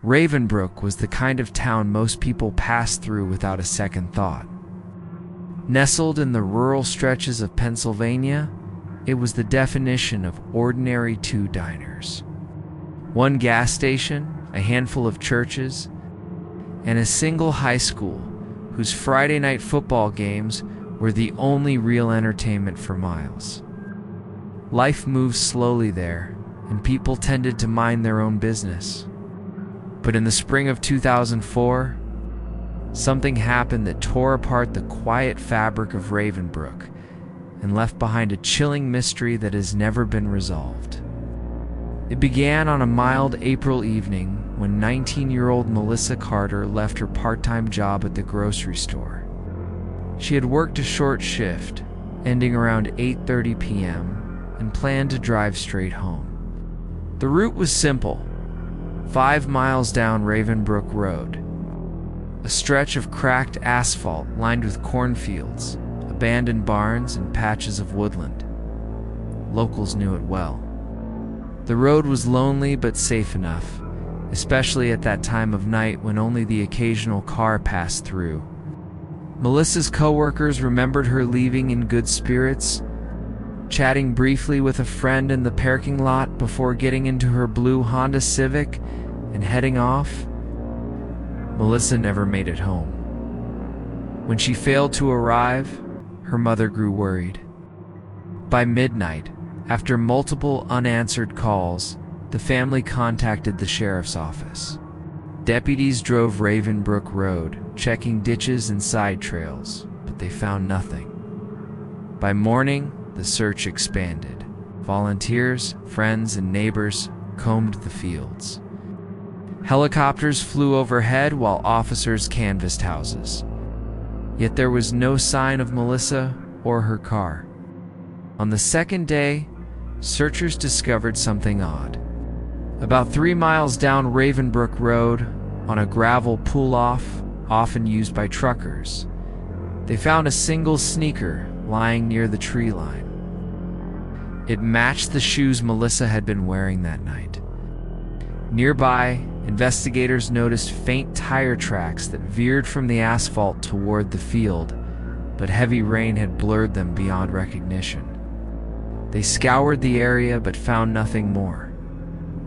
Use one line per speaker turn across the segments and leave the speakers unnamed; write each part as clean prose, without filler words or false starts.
Ravenbrook was the kind of town most people passed through without a second thought. Nestled in the rural stretches of Pennsylvania, it was the definition of ordinary two diners. One gas station, a handful of churches, and a single high school whose Friday night football games were the only real entertainment for miles. Life moved slowly there, and people tended to mind their own business. But in the spring of 2004, something happened that tore apart the quiet fabric of Ravenbrook and left behind a chilling mystery that has never been resolved. It began on a mild April evening when 19-year-old Melissa Carter left her part-time job at the grocery store. She had worked a short shift, ending around 8:30 p.m., and planned to drive straight home. The route was simple: 5 miles down Ravenbrook Road, a stretch of cracked asphalt lined with cornfields, abandoned barns, and patches of woodland. Locals knew it well. The road was lonely but safe enough, especially at that time of night when only the occasional car passed through. Melissa's coworkers remembered her leaving in good spirits, chatting briefly with a friend in the parking lot before getting into her blue Honda Civic and heading off. Melissa never made it home. When she failed to arrive, her mother grew worried. By midnight, after multiple unanswered calls, the family contacted the sheriff's office. Deputies drove Ravenbrook Road, checking ditches and side trails, but they found nothing. By morning, the search expanded. Volunteers, friends, and neighbors combed the fields. Helicopters flew overhead while officers canvassed houses. Yet there was no sign of Melissa or her car. On the second day, searchers discovered something odd. About 3 miles down Ravenbrook Road, on a gravel pull-off often used by truckers, they found a single sneaker lying near the tree line. It matched the shoes Melissa had been wearing that night. Nearby, investigators noticed faint tire tracks that veered from the asphalt toward the field, but heavy rain had blurred them beyond recognition. They scoured the area but found nothing more.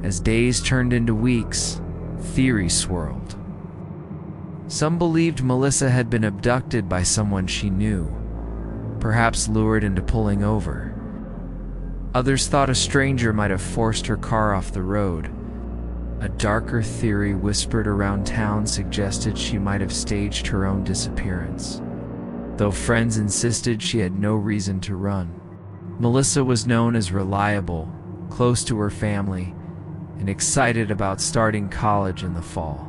As days turned into weeks, theories swirled. Some believed Melissa had been abducted by someone she knew, perhaps lured into pulling over. Others thought a stranger might have forced her car off the road. A darker theory whispered around town suggested she might have staged her own disappearance, though friends insisted she had no reason to run. Melissa was known as reliable, close to her family, and excited about starting college in the fall.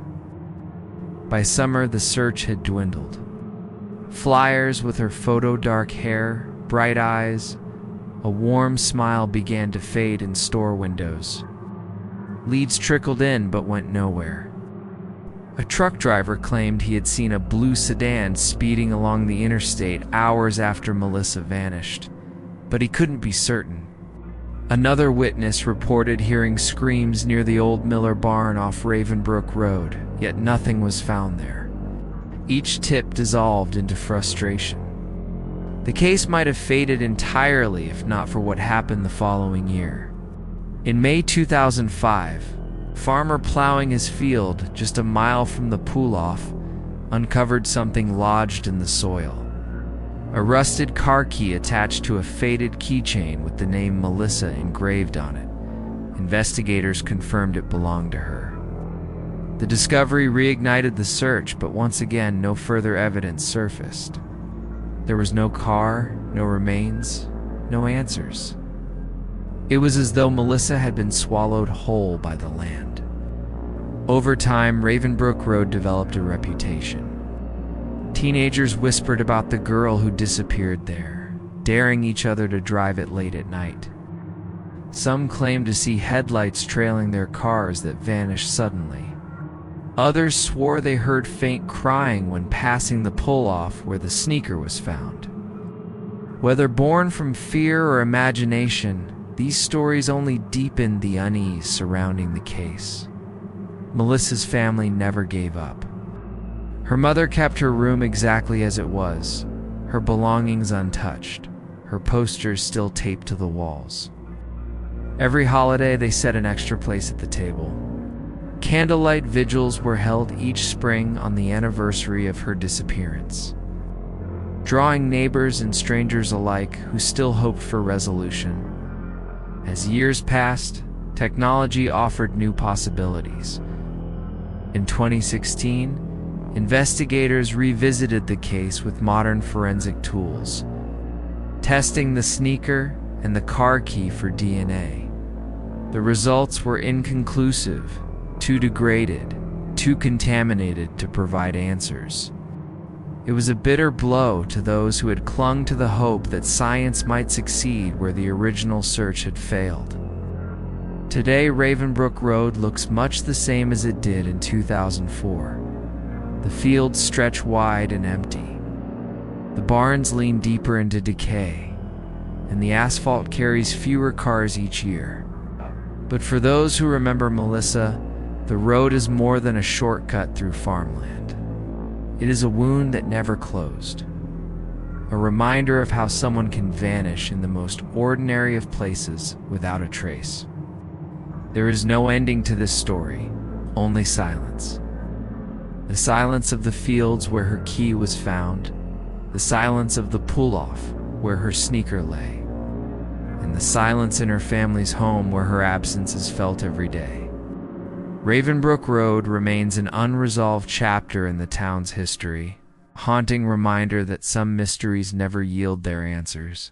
By summer, the search had dwindled. Flyers with her photo-dark hair, bright eyes, a warm smile began to fade in store windows. Leads trickled in but went nowhere. A truck driver claimed he had seen a blue sedan speeding along the interstate hours after Melissa vanished, but he couldn't be certain. Another witness reported hearing screams near the old Miller barn off Ravenbrook Road, yet nothing was found there. Each tip dissolved into frustration. The case might have faded entirely if not for what happened the following year. In May 2005, a farmer plowing his field just a mile from the pull-off uncovered something lodged in the soil. A rusted car key attached to a faded keychain with the name Melissa engraved on it. Investigators confirmed it belonged to her. The discovery reignited the search, but once again no further evidence surfaced. There was no car, no remains, no answers. It was as though Melissa had been swallowed whole by the land. Over time, Ravenbrook Road developed a reputation. Teenagers whispered about the girl who disappeared there, daring each other to drive it late at night. Some claimed to see headlights trailing their cars that vanished suddenly. Others swore they heard faint crying when passing the pull-off where the sneaker was found. Whether born from fear or imagination, these stories only deepened the unease surrounding the case. Melissa's family never gave up. Her mother kept her room exactly as it was, her belongings untouched, her posters still taped to the walls. Every holiday, they set an extra place at the table. Candlelight vigils were held each spring on the anniversary of her disappearance, drawing neighbors and strangers alike who still hoped for resolution. As years passed, technology offered new possibilities. In 2016, investigators revisited the case with modern forensic tools, testing the sneaker and the car key for DNA. The results were inconclusive, too degraded, too contaminated to provide answers. It was a bitter blow to those who had clung to the hope that science might succeed where the original search had failed. Today, Ravenbrook Road looks much the same as it did in 2004. The fields stretch wide and empty. The barns lean deeper into decay, and the asphalt carries fewer cars each year. But for those who remember Melissa, the road is more than a shortcut through farmland. It is a wound that never closed, a reminder of how someone can vanish in the most ordinary of places without a trace. There is no ending to this story, only silence. The silence of the fields where her key was found, the silence of the pull-off where her sneaker lay, and the silence in her family's home where her absence is felt every day. Ravenbrook Road remains an unresolved chapter in the town's history, a haunting reminder that some mysteries never yield their answers.